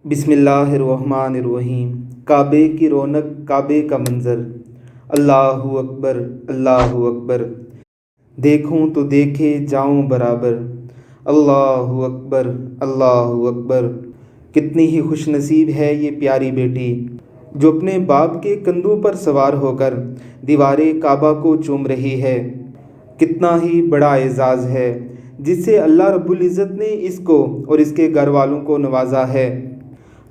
بسم اللہ الرحمن الرحیم۔ کعبے کی رونق، کعبے کا منظر، اللہ اکبر اللہ اکبر۔ دیکھوں تو دیکھے جاؤں برابر، اللہ اکبر اللہ اکبر۔ کتنی ہی خوش نصیب ہے یہ پیاری بیٹی جو اپنے باپ کے کندھوں پر سوار ہو کر دیوار کعبہ کو چوم رہی ہے۔ کتنا ہی بڑا اعزاز ہے جس سے اللہ رب العزت نے اس کو اور اس کے گھر والوں کو نوازا ہے۔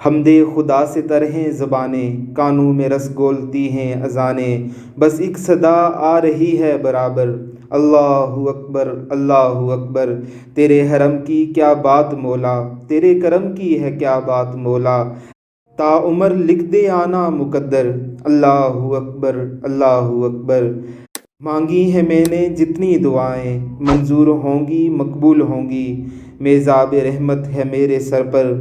حمد خدا سے تر ہیں زبانیں، کانوں میں رس گولتی ہیں اذانیں، بس ایک صدا آ رہی ہے برابر، اللہ اکبر اللہ اکبر۔ تیرے حرم کی کیا بات مولا، تیرے کرم کی ہے کیا بات مولا، تا عمر لکھ دے آنا مقدر، اللہ اکبر اللہ اکبر۔ مانگی ہیں میں نے جتنی دعائیں، منظور ہوں گی مقبول ہوں گی، میزاب رحمت ہے میرے سر پر،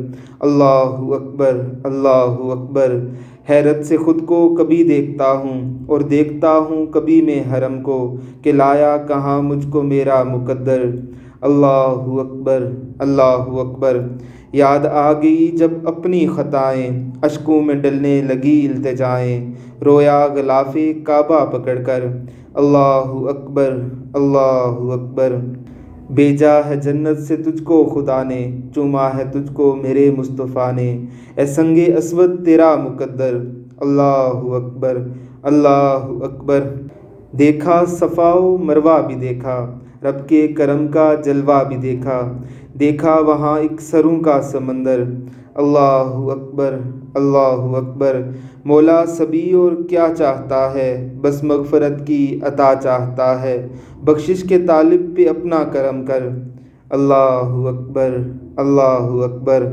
اللہ اکبر اللہ اکبر۔ حیرت سے خود کو کبھی دیکھتا ہوں اور دیکھتا ہوں کبھی میں حرم کو، کہ لایا کہاں مجھ کو میرا مقدر، اللہ اکبر اللہ اکبر۔ یاد آ گئی جب اپنی خطائیں، اشکوں میں ڈلنے لگی التجائیں، رویا غلاف کعبہ پکڑ کر، اللہ اکبر اللہ اکبر۔ بھیجا ہے جنت سے تجھ کو خدا نے، چوما ہے تجھ کو میرے مصطفیٰ نے، اے سنگ اسود تیرا مقدر، اللہ اکبر اللہ اکبر۔ دیکھا صفا و مروہ بھی دیکھا، رب کے کرم کا جلوہ بھی دیکھا، دیکھا وہاں ایک سروں کا سمندر، اللہ اکبر اللہ اکبر۔ مولا سبھی اور کیا چاہتا ہے، بس مغفرت کی عطا چاہتا ہے، بخشش کے طالب پہ اپنا کرم کر، اللہ اکبر اللہ اکبر۔